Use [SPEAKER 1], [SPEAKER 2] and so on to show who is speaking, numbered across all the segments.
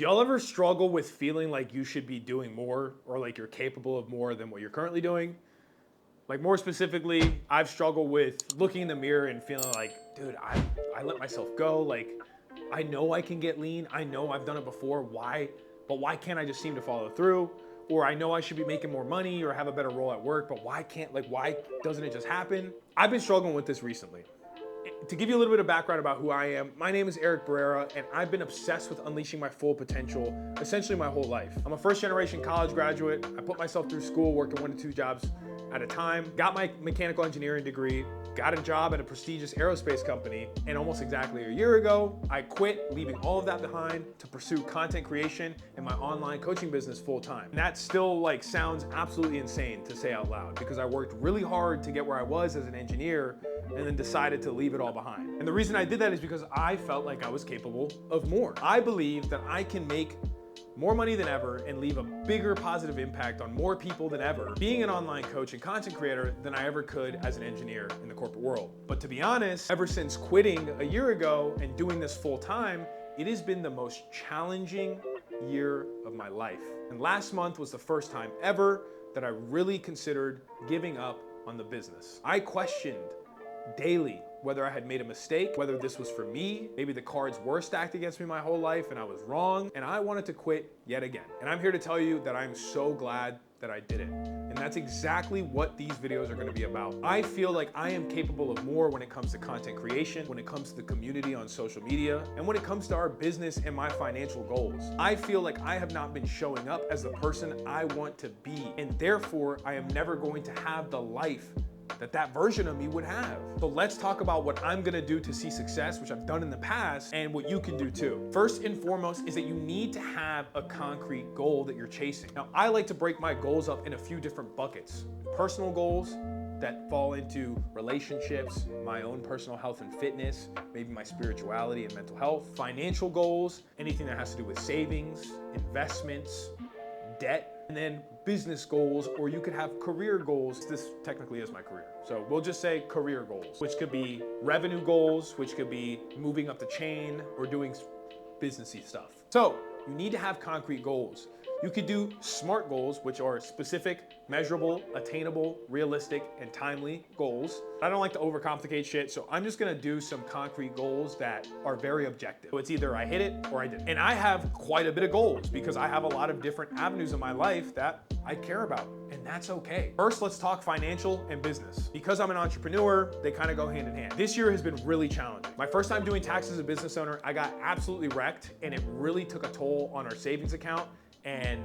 [SPEAKER 1] y'all ever struggle with feeling like you should be doing more or like you're capable of more than what you're currently doing? Like more specifically, I've struggled with looking in the mirror and feeling like, dude, I let myself go. Like, I know I can get lean. I know I've done it before. Why can't I just seem to follow through? Or I know I should be making more money or have a better role at work, but why doesn't it just happen? I've been struggling with this recently. To give you a little bit of background about who I am, my name is Eric Barrera, and I've been obsessed with unleashing my full potential essentially my whole life. I'm a first generation college graduate. I put myself through school working 1 to 2 jobs at a time, got my mechanical engineering degree, got a job at a prestigious aerospace company, and almost exactly a year ago, I quit, leaving all of that behind to pursue content creation and my online coaching business full time. And that still sounds absolutely insane to say out loud because I worked really hard to get where I was as an engineer and then decided to leave it all behind. And the reason I did that is because I felt like I was capable of more. I believe that I can make more money than ever and leave a bigger positive impact on more people than ever being an online coach and content creator than I ever could as an engineer in the corporate world. But to be honest, ever since quitting a year ago and doing this full time, it has been the most challenging year of my life. And last month was the first time ever that I really considered giving up on the business. I questioned daily whether I had made a mistake, whether this was for me, maybe the cards were stacked against me my whole life and I was wrong, and I wanted to quit yet again. And I'm here to tell you that I'm so glad that I did it. And that's exactly what these videos are gonna be about. I feel like I am capable of more when it comes to content creation, when it comes to the community on social media, and when it comes to our business and my financial goals. I feel like I have not been showing up as the person I want to be, and therefore I am never going to have the life that version of me would have. So let's talk about what I'm gonna do to see success, which I've done in the past, and what you can do too. First and foremost is that you need to have a concrete goal that you're chasing. Now, I like to break my goals up in a few different buckets. Personal goals that fall into relationships, my own personal health and fitness, maybe my spirituality and mental health. Financial goals, anything that has to do with savings, investments, debt, and then business goals, or you could have career goals. This technically is my career. So we'll just say career goals, which could be revenue goals, which could be moving up the chain or doing businessy stuff. So you need to have concrete goals. You could do SMART goals, which are specific, measurable, attainable, realistic, and timely goals. I don't like to overcomplicate shit, so I'm just gonna do some concrete goals that are very objective. So it's either I hit it or I didn't. And I have quite a bit of goals because I have a lot of different avenues in my life that I care about, and that's okay. First, let's talk financial and business. Because I'm an entrepreneur, they kind of go hand in hand. This year has been really challenging. My first time doing taxes as a business owner, I got absolutely wrecked, and it really took a toll on our savings account and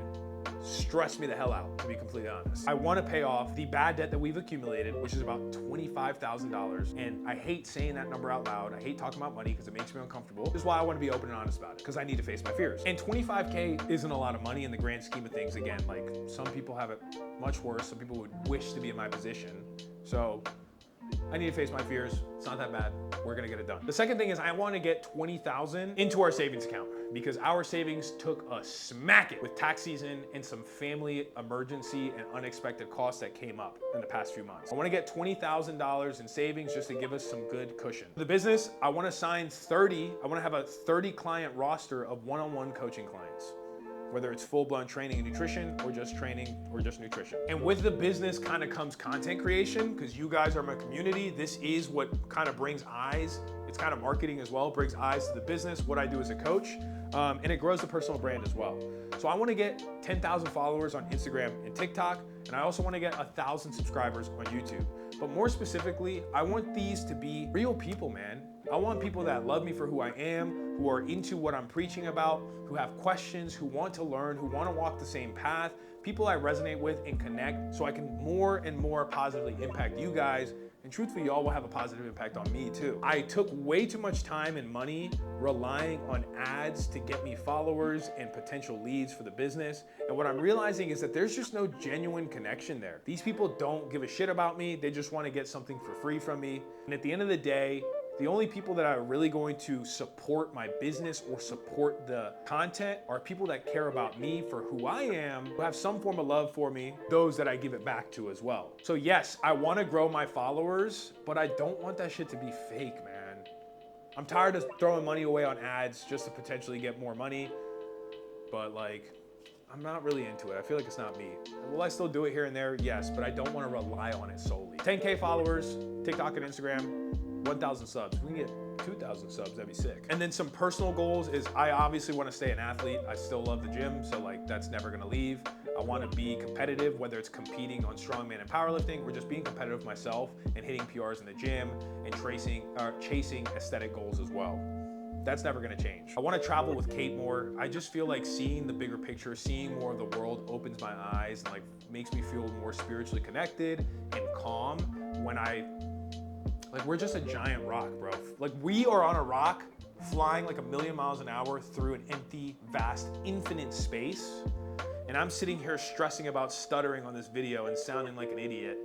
[SPEAKER 1] stressed me the hell out, to be completely honest. I want to pay off the bad debt that we've accumulated, which is about $25,000. And I hate saying that number out loud. I hate talking about money because it makes me uncomfortable. This is why I want to be open and honest about it, because I need to face my fears. And 25K isn't a lot of money in the grand scheme of things. Again, like some people have it much worse. Some people would wish to be in my position. So I need to face my fears. It's not that bad. We're gonna get it done. The second thing is I wanna get 20,000 into our savings account because our savings took a smacking with tax season and some family emergency and unexpected costs that came up in the past few months. I wanna get $20,000 in savings just to give us some good cushion. For the business, I wanna sign 30, I wanna have a 30 client roster of one-on-one coaching clients, whether it's full-blown training and nutrition or just training or just nutrition. And with the business kind of comes content creation because you guys are my community. This is what kind of brings eyes. It's kind of marketing as well, brings eyes to the business, what I do as a coach, and it grows the personal brand as well. So I want to get 10,000 followers on Instagram and TikTok, and I also want to get 1,000 subscribers on YouTube. But more specifically, I want these to be real people, man. I want people that love me for who I am, who are into what I'm preaching about, who have questions, who want to learn, who want to walk the same path, people I resonate with and connect so I can more and more positively impact you guys. And truthfully, y'all will have a positive impact on me too. I took way too much time and money relying on ads to get me followers and potential leads for the business. And what I'm realizing is that there's just no genuine connection there. These people don't give a shit about me. They just want to get something for free from me. And at the end of the day, the only people that are really going to support my business or support the content are people that care about me for who I am, who have some form of love for me, those that I give it back to as well. So yes, I want to grow my followers, but I don't want that shit to be fake, man. I'm tired of throwing money away on ads just to potentially get more money. but like, I'm not really into it. I feel like it's not me. Will I still do it here and there? Yes, but I don't want to rely on it solely. 10K followers, TikTok and Instagram, 1,000 subs. If we can get 2,000 subs, that'd be sick. And then some personal goals is I obviously want to stay an athlete. I still love the gym, so like that's never gonna leave. I want to be competitive, whether it's competing on strongman and powerlifting or just being competitive with myself and hitting PRs in the gym and chasing aesthetic goals as well. That's never gonna change. I wanna travel with Kate more. I just feel like seeing the bigger picture, seeing more of the world opens my eyes and like makes me feel more spiritually connected and calm when like we're just a giant rock, bro. Like we are on a rock flying like 1,000,000 miles an hour through an empty, vast, infinite space. And I'm sitting here stressing about stuttering on this video and sounding like an idiot.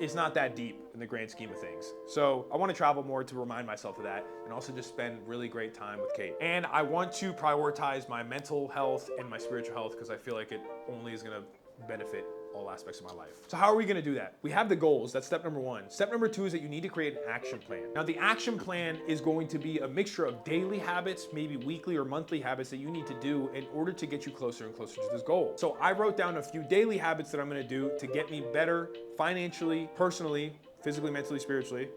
[SPEAKER 1] It's not that deep in the grand scheme of things. So I want to travel more to remind myself of that and also just spend really great time with Kate. And I want to prioritize my mental health and my spiritual health because I feel like it only is going to benefit all aspects of my life. So how are we gonna do that? We have the goals, that's step number one. Step number two is that you need to create an action plan. Now the action plan is going to be a mixture of daily habits, maybe weekly or monthly habits that you need to do in order to get you closer and closer to this goal. So I wrote down a few daily habits that I'm gonna do to get me better financially, personally, physically, mentally, spiritually,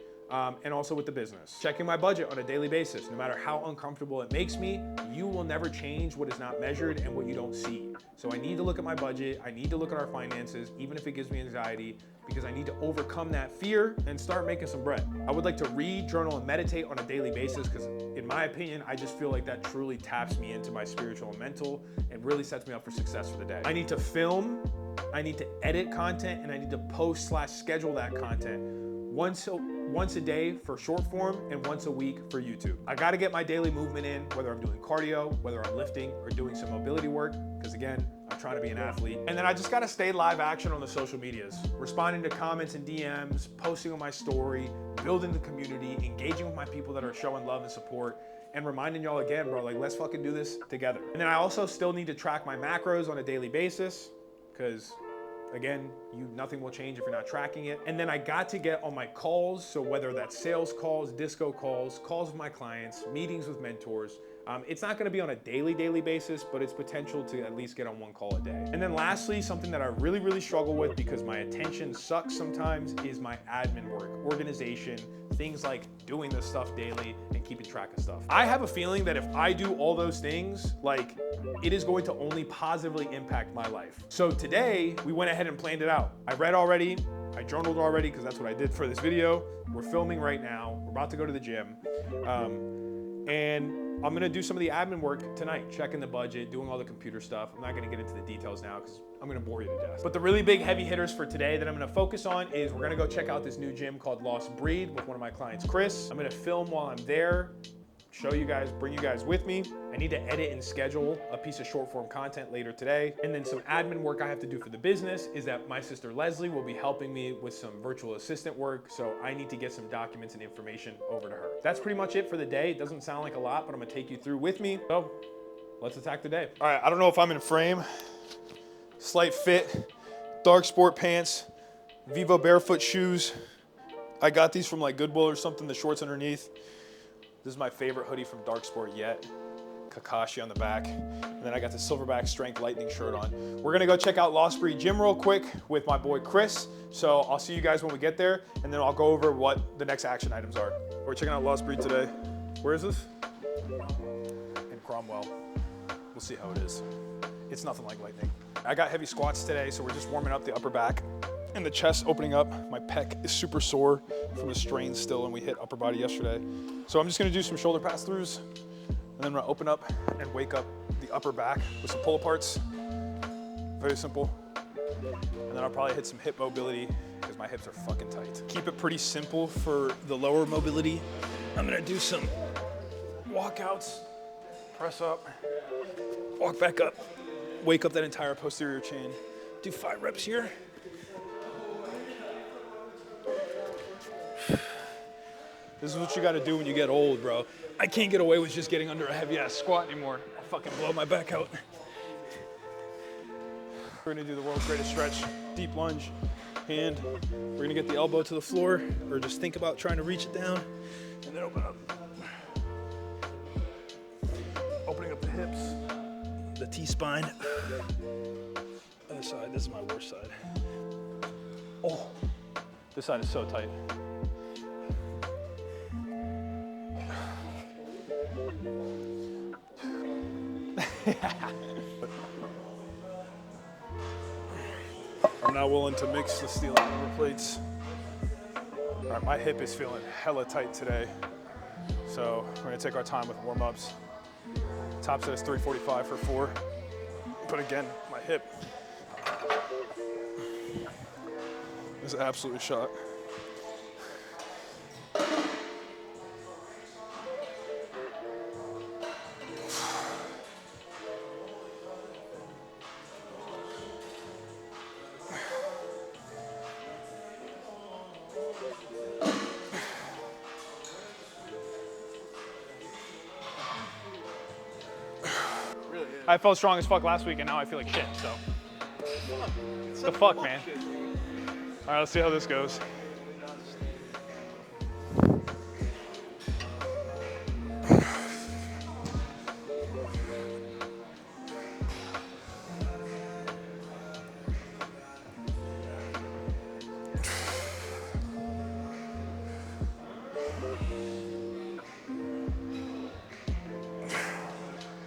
[SPEAKER 1] and also with the business. Checking my budget on a daily basis. No matter how uncomfortable it makes me, you will never change what is not measured and what you don't see. So I need to look at my budget. I need to look at our finances, even if it gives me anxiety, because I need to overcome that fear and start making some bread. I would like to read, journal, and meditate on a daily basis because in my opinion, I just feel like that truly taps me into my spiritual and mental and really sets me up for success for the day. I need to film, I need to edit content, and I need to post/schedule that content once a day for short form and once a week for YouTube. I gotta get my daily movement in, whether I'm doing cardio, whether I'm lifting or doing some mobility work, because again, I'm trying to be an athlete. And then I just gotta stay live action on the social medias, responding to comments and DMs, posting on my story, building the community, engaging with my people that are showing love and support, and reminding y'all again, bro, like let's fucking do this together. And then I also still need to track my macros on a daily basis, because again, nothing will change if you're not tracking it. And then I got to get on my calls. So whether that's sales calls, disco calls, calls with my clients, meetings with mentors, it's not gonna be on a daily basis, but it's potential to at least get on one call a day. And then lastly, something that I really struggle with because my attention sucks sometimes is my admin work, organization, things like doing this stuff daily and keeping track of stuff. I have a feeling that if I do all those things, like it is going to only positively impact my life. So today we went ahead and planned it out. I read already, I journaled already because that's what I did for this video. We're filming right now. We're about to go to the gym. And I'm gonna do some of the admin work tonight, checking the budget, doing all the computer stuff. I'm not gonna get into the details now because I'm gonna bore you to death. But the really big heavy hitters for today that I'm gonna focus on is we're gonna go check out this new gym called Lost Breed with one of my clients, Chris. I'm gonna film while I'm there, show you guys, bring you guys with me. I need to edit and schedule a piece of short form content later today. And then some admin work I have to do for the business is that my sister Leslie will be helping me with some virtual assistant work. So I need to get some documents and information over to her. That's pretty much it for the day. It doesn't sound like a lot, but I'm gonna take you through with me. So let's attack the day. All right, I don't know if I'm in frame. Slight fit, dark sport pants, Vivo barefoot shoes. I got these from like Goodwill or something, the shorts underneath. This is my favorite hoodie from Dark Sport yet. Kakashi on the back. And then I got the Silverback Strength Lightning shirt on. We're gonna go check out Lost Breed Gym real quick with my boy Chris. So I'll see you guys when we get there, and then I'll go over what the next action items are. We're checking out Lost Breed today. Where is this? In Cromwell. We'll see how it is. It's nothing like Lightning. I got heavy squats today, so we're just warming up the upper back and the chest opening up. My pec is super sore from the strain still, and we hit upper body yesterday. So I'm just gonna do some shoulder pass-throughs, and then I'm gonna open up and wake up the upper back with some pull-aparts. Very simple. And then I'll probably hit some hip mobility because my hips are fucking tight. Keep it pretty simple for the lower mobility. I'm gonna do some walkouts, press up, walk back up, wake up that entire posterior chain. Do 5 reps here. This is what you gotta do when you get old, bro. I can't get away with just getting under a heavy ass squat anymore. I'll fucking blow my back out. We're gonna do the world's greatest stretch. Deep lunge, hand. We're gonna get the elbow to the floor, or just think about trying to reach it down, and then open up. Opening up the hips,
[SPEAKER 2] the T-spine. Other side, this is my worst side. Oh, this side is so tight. I'm not willing to mix the steel and rubber plates. All right, my hip is feeling hella tight today. So we're gonna take our time with warm-ups. Top set is 345 for 4. But again, my hip is absolutely shot.
[SPEAKER 3] I felt strong as fuck last week, and now I feel like shit, so. The fuck, man. All right, let's see how this goes.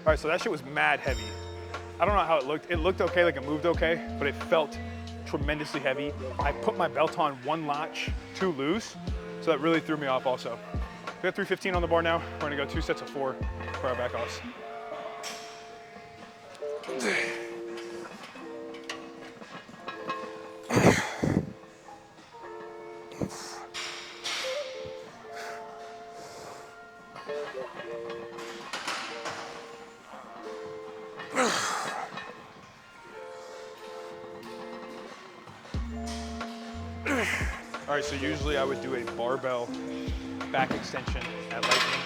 [SPEAKER 3] All right, so that shit was mad heavy. I don't know how it looked. It looked okay, like it moved okay, but it felt tremendously heavy. I put my belt on one latch too loose, so that really threw me off also. We got 315 on the bar now. We're gonna go 2 sets of 4 for our back offs. All right, so usually I would do a barbell back extension at Lightning,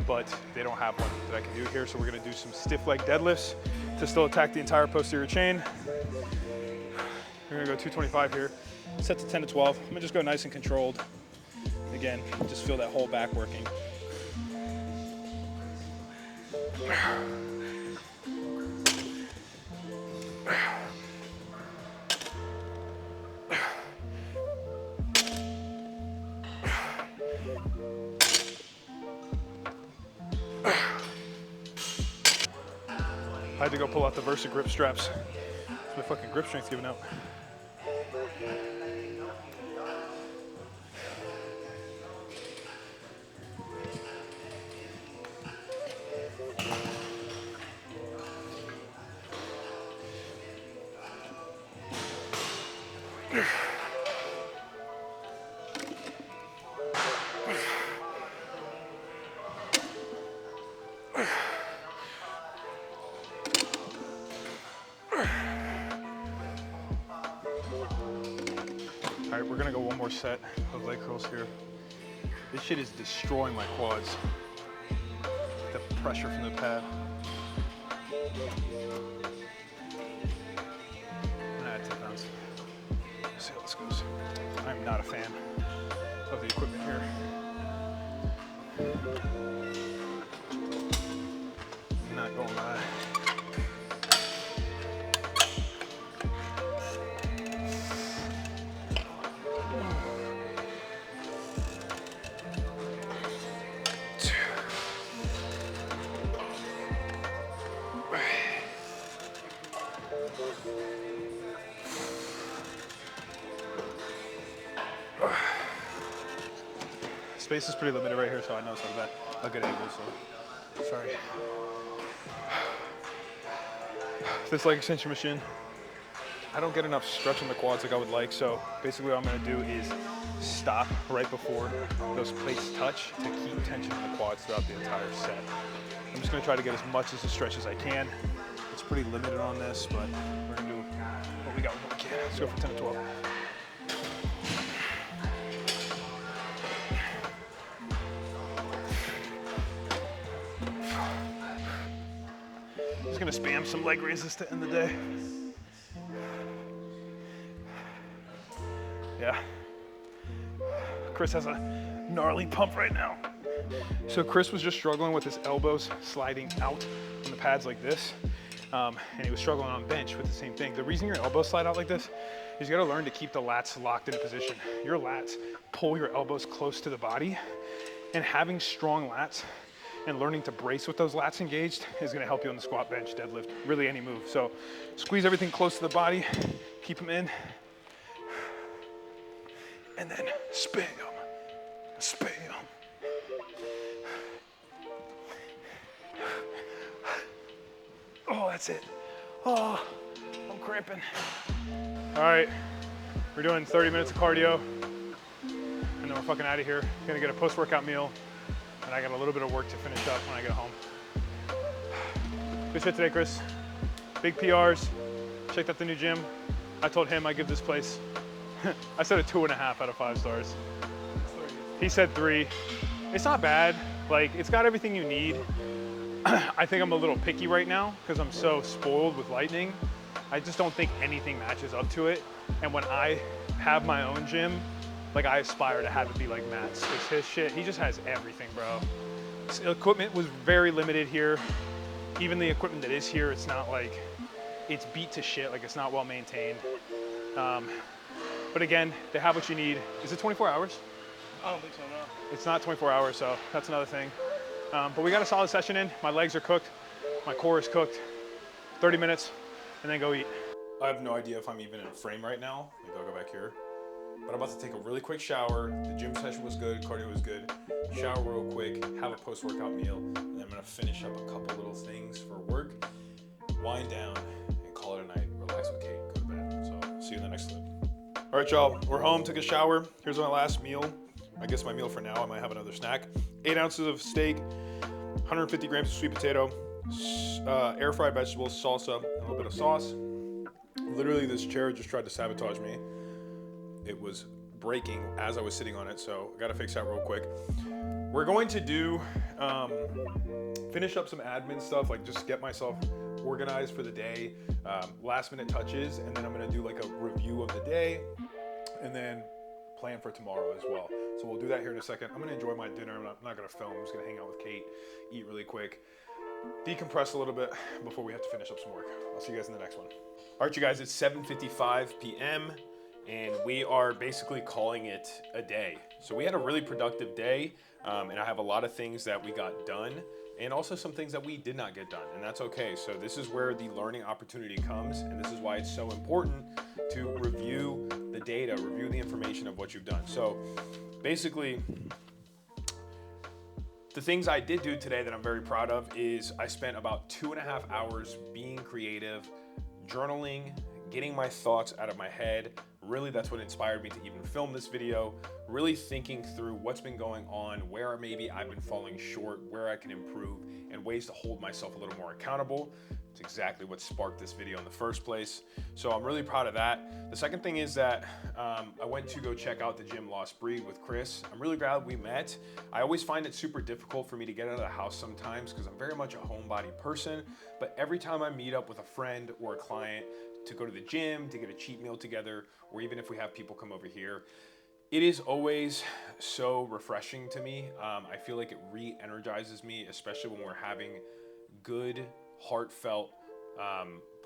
[SPEAKER 3] but they don't have one that I can do here, so we're gonna do some stiff leg deadlifts to still attack the entire posterior chain. We're gonna go 225 here, set to 10 to 12. I'm gonna just go nice and controlled. Again, just feel that whole back working. I had to go pull out the Versa grip straps. My fucking grip strength's giving out. All right, we're gonna go one more set of leg curls here. This shit is destroying my quads. The pressure from the pad. I'm gonna add 10 pounds. Let's see how this goes. I'm not a fan of the equipment here. Not gonna lie. Space is pretty limited right here, so I know it's not a good angle, so sorry. This leg extension machine, I don't get enough stretch in the quads like I would like, so basically what I'm gonna do is stop right before those plates touch to keep tension in the quads throughout the entire set. I'm just gonna try to get as much as a stretch as I can. It's pretty limited on this, but we're gonna do what we got with what we can. Let's go for 10 to 12. Just gonna spam some leg raises to end the day. Yeah. Chris has a gnarly pump right now. So Chris was just struggling with his elbows sliding out on the pads like this. And he was struggling on bench with the same thing. The reason your elbows slide out like this is you gotta learn to keep the lats locked in a position. Your lats pull your elbows close to the body, and having strong lats and learning to brace with those lats engaged is gonna help you on the squat, bench, deadlift, really any move. So squeeze everything close to the body, keep them in, and then spam, spam. Oh, that's it. Oh, I'm cramping. All right, we're doing 30 minutes of cardio, and then we're fucking out of here. Gonna get a post-workout meal, and I got a little bit of work to finish up when I get home. Good shit today, Chris. Big PRs. Checked out the new gym. I told him I give this place, I said a 2.5 out of 5 stars. He said 3. It's not bad. Like, it's got everything you need. I think I'm a little picky right now because I'm so spoiled with Lightning. I just don't think anything matches up to it. And when I have my own gym, like I aspire to have it be like Matt's. Because his shit, he just has everything, bro. His equipment was very limited here. Even the equipment that is here, it's not like, it's beat to shit, like it's not well maintained. But again, they have what you need. Is it 24 hours?
[SPEAKER 2] I don't think so, no.
[SPEAKER 3] It's not 24 hours, so that's another thing. But we got a solid session in. My legs are cooked. My core is cooked. 30 minutes, and then go eat.
[SPEAKER 4] I have no idea if I'm even in a frame right now. Maybe I'll go back here. But I'm about to take a really quick shower. The gym session was good, cardio was good. Shower real quick, have a post-workout meal, and then I'm gonna finish up a couple little things for work, wind down, and call it a night. Relax with Kate, go to bed. So, see you in the next clip. All right, y'all, we're home, took a shower. Here's my last meal. I guess my meal for now, I might have another snack. 8 ounces of steak, 150 grams of sweet potato, air fried vegetables, salsa, and a little bit of sauce. Literally, this chair just tried to sabotage me. It was breaking as I was sitting on it, so I gotta fix that real quick. We're going to do, finish up some admin stuff, like just get myself organized for the day, last minute touches, and then I'm gonna do like a review of the day, and then plan for tomorrow as well. So we'll do that here in a second. I'm gonna enjoy my dinner. I'm not gonna film, I'm just gonna hang out with Kate, eat really quick, decompress a little bit before we have to finish up some work. I'll see you guys in the next one. All right, you guys, it's 7:55 p.m. and we are basically calling it a day. So we had a really productive day, and I have a lot of things that we got done, and also some things that we did not get done, and that's okay. So this is where the learning opportunity comes, and this is why it's so important to review the data, review the information of what you've done. So basically, the things I did do today that I'm very proud of is I spent about 2.5 hours being creative, journaling, getting my thoughts out of my head. Really, that's what inspired me to even film this video. Really thinking through what's been going on, where maybe I've been falling short, where I can improve, and ways to hold myself a little more accountable. It's exactly what sparked this video in the first place. So I'm really proud of that. The second thing is that I went to go check out the gym Lost Breed with Chris. I'm really glad we met. I always find it super difficult for me to get out of the house sometimes because I'm very much a homebody person. But every time I meet up with a friend or a client to go to the gym, to get a cheat meal together, or even if we have people come over here, it is always so refreshing to me. I feel like it re-energizes me, especially when we're having good, heartfelt,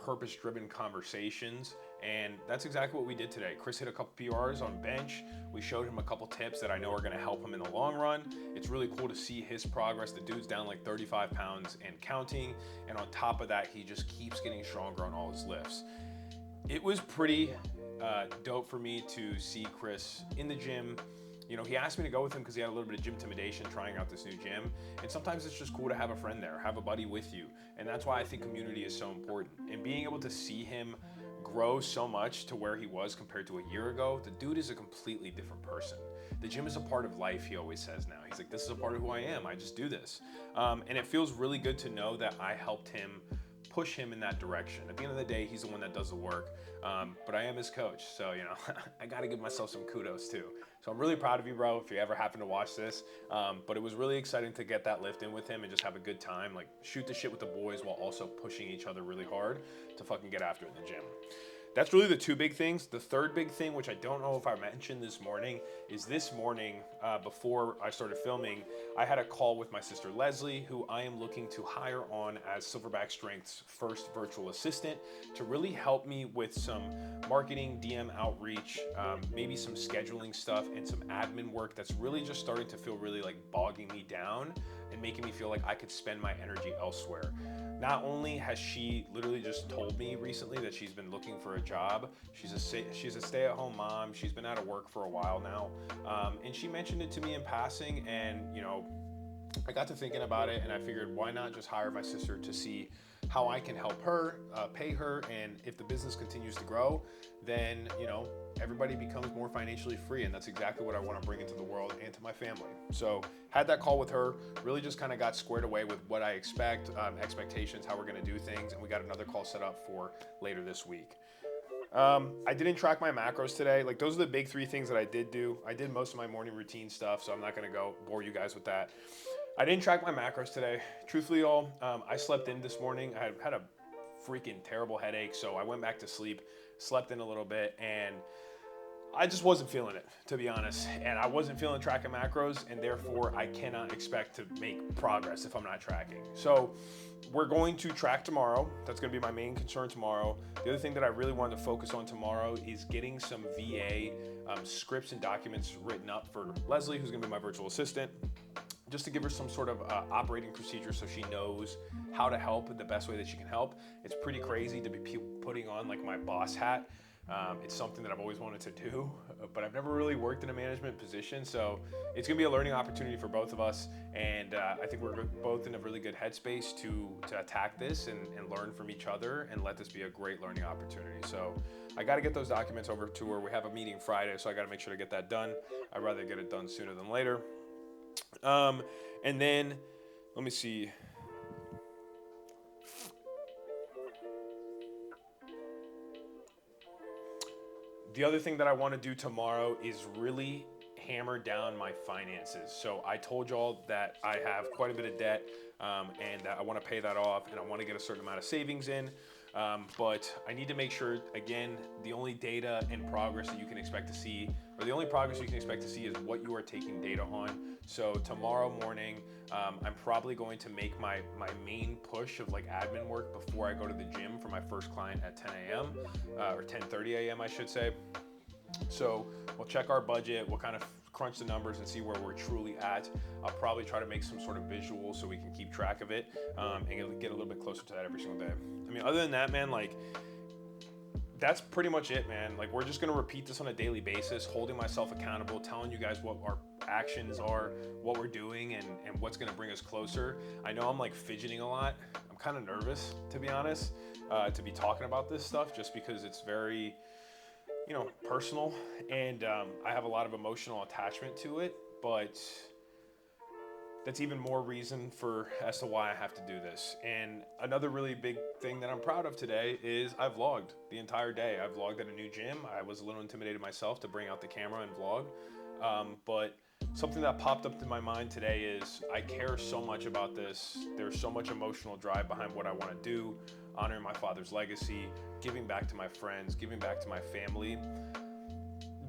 [SPEAKER 4] purpose-driven conversations. And that's exactly what we did today. Chris hit a couple PRs on bench. We showed him a couple tips that I know are gonna help him in the long run. It's really cool to see his progress. The dude's down like 35 pounds and counting. And on top of that, he just keeps getting stronger on all his lifts. It was pretty dope for me to see Chris in the gym. You know, he asked me to go with him because he had a little bit of gym intimidation trying out this new gym. And sometimes it's just cool to have a friend there, have a buddy with you. And that's why I think community is so important. And being able to see him grow so much to where he was compared to a year ago, the dude is a completely different person. The gym is a part of life, he always says now. He's like, this is a part of who I am, I just do this. And it feels really good to know that I helped him push him in that direction. At the end of the day, he's the one that does the work, but I am his coach. So, you know, I gotta give myself some kudos too. So I'm really proud of you, bro, if you ever happen to watch this. But it was really exciting to get that lift in with him and just have a good time, like shoot the shit with the boys while also pushing each other really hard to fucking get after it in the gym. that's really the two big things. The third big thing, which I don't know if I mentioned this morning, is this morning, before I started filming, I had a call with my sister Leslie, who I am looking to hire on as Silverback Strength's first virtual assistant to really help me with some marketing, DM outreach, maybe some scheduling stuff, and some admin work that's really just starting to feel really like bogging me down and making me feel like I could spend my energy elsewhere. Not only has she literally just told me recently that she's been looking for a job, she's a stay-at-home mom, she's been out of work for a while now, and she mentioned it to me in passing, and I got to thinking about it, and I figured why not just hire my sister to see how I can help her, pay her, and if the business continues to grow, then everybody becomes more financially free, and that's exactly what I want to bring into the world and to my family. So had that call with her, really just kind of got squared away with what I expect, expectations, how we're going to do things, and we got another call set up for later this week. I didn't track my macros today. Like, those are the big three things that I did do. I did most of my morning routine stuff, so I'm not going to go bore you guys with that. I didn't track my macros today. Truthfully, I slept in this morning. I had a freaking terrible headache, so I went back to sleep, slept in a little bit, and I just wasn't feeling it, to be honest. And I wasn't feeling tracking macros, and therefore I cannot expect to make progress if I'm not tracking. So we're going to track tomorrow. That's going to be my main concern tomorrow. The other thing that I really wanted to focus on tomorrow is getting some VA scripts and documents written up for Leslie, who's going to be my virtual assistant, just to give her some sort of operating procedure so she knows how to help in the best way that she can help. It's pretty crazy to be putting on like my boss hat. It's something that I've always wanted to do, but I've never really worked in a management position. So it's gonna be a learning opportunity for both of us. And I think we're both in a really good headspace to attack this and learn from each other and let this be a great learning opportunity. So I gotta get those documents over to her. We have a meeting Friday, so I gotta make sure to get that done. I'd rather get it done sooner than later. And then, let me see. The other thing that I want to do tomorrow is really hammer down my finances. So I told y'all that I have quite a bit of debt, and that I want to pay that off, and I want to get a certain amount of savings in. But I need to make sure, again, the only data and progress that you can expect to see, or the only progress you can expect to see, is what you are taking data on. So tomorrow morning, I'm probably going to make my main push of like admin work before I go to the gym for my first client at 10 a.m. Or 10:30 a.m. I should say. So we'll check our budget, we'll kind of crunch the numbers and see where we're truly at. I'll probably try to make some sort of visual so we can keep track of it, and get a little bit closer to that every single day. I mean, other than that, man, like, that's pretty much it, man. Like, we're just gonna repeat this on a daily basis, holding myself accountable, telling you guys what our actions are, what we're doing, and what's gonna bring us closer. I know I'm like fidgeting a lot. I'm kind of nervous, to be honest, to be talking about this stuff, just because it's very, personal, and I have a lot of emotional attachment to it, but that's even more reason as to why I have to do this. And another really big thing that I'm proud of today is I vlogged the entire day. I vlogged at a new gym. I was a little intimidated myself to bring out the camera and vlog, but something that popped up in my mind today is I care so much about this. There's so much emotional drive behind what I want to do, honoring my father's legacy, giving back to my friends, giving back to my family.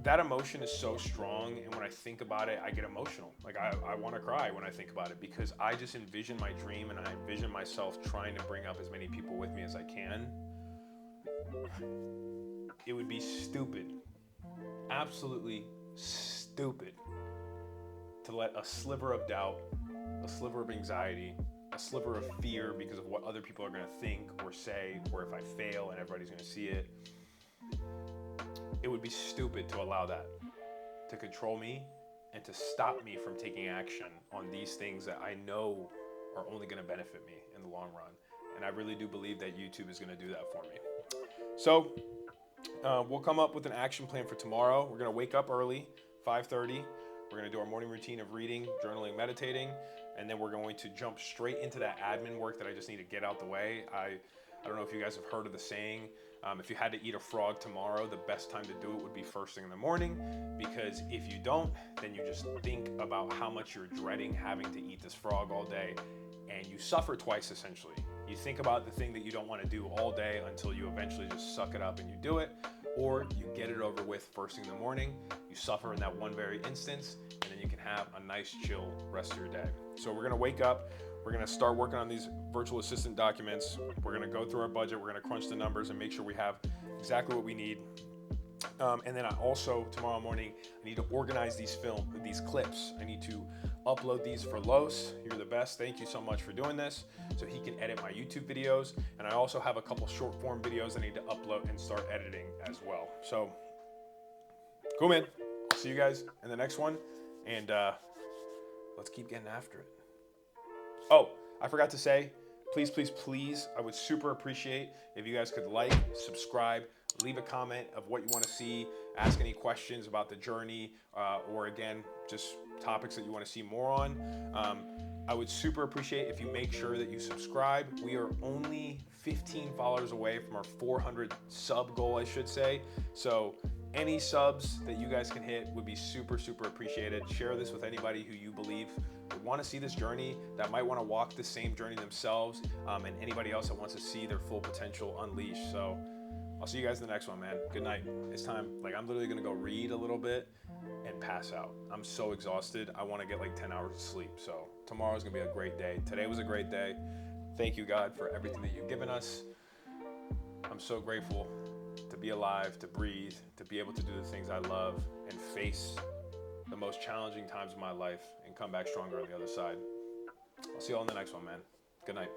[SPEAKER 4] That emotion is so strong, and when I think about it, I get emotional. Like, I want to cry when I think about it, because I just envision my dream, and I envision myself trying to bring up as many people with me as I can. It would be stupid, absolutely stupid, to let a sliver of doubt, a sliver of anxiety, a sliver of fear because of what other people are going to think or say, or if I fail and everybody's going to see it. It would be stupid to allow that to control me and to stop me from taking action on these things that I know are only going to benefit me in the long run. And I really do believe that YouTube is going to do that for me. So we'll come up with an action plan for tomorrow. We're going to wake up early, 5:30. We're going to do our morning routine of reading, journaling, meditating, and then we're going to jump straight into that admin work that I just need to get out the way. I don't know if you guys have heard of the saying, if you had to eat a frog tomorrow, the best time to do it would be first thing in the morning, because if you don't, then you just think about how much you're dreading having to eat this frog all day, and you suffer twice, essentially. You think about the thing that you don't want to do all day until you eventually just suck it up and you do it, or you get it over with first thing in the morning, you suffer in that one very instance, and then you can have a nice chill rest of your day. So we're gonna wake up, we're gonna start working on these virtual assistant documents, we're gonna go through our budget, we're gonna crunch the numbers and make sure we have exactly what we need. And then I also, tomorrow morning, I need to organize these clips. I need to upload these for Los. You're the best. Thank you so much for doing this. So he can edit my YouTube videos. And I also have a couple short form videos I need to upload and start editing as well. So cool, man. I'll see you guys in the next one. And let's keep getting after it. Oh, I forgot to say, please, please, please, I would super appreciate if you guys could like, subscribe, leave a comment of what you want to see, ask any questions about the journey, or again, just topics that you want to see more on. I would super appreciate if you make sure that you subscribe. We are only 15 followers away from our 400 sub goal, I should say. So any subs that you guys can hit would be super, super appreciated. Share this with anybody who you believe would want to see this journey, that might want to walk the same journey themselves, and anybody else that wants to see their full potential unleashed. So I'll see you guys in the next one, man. Good night. It's time. Like, I'm literally gonna go read a little bit and pass out. I'm so exhausted. I want to get like 10 hours of sleep. So tomorrow's gonna be a great day. Today was a great day. Thank you, God, for everything that you've given us. I'm so grateful to be alive, to breathe, to be able to do the things I love and face the most challenging times of my life and come back stronger on the other side. I'll see you all in the next one, man. Good night.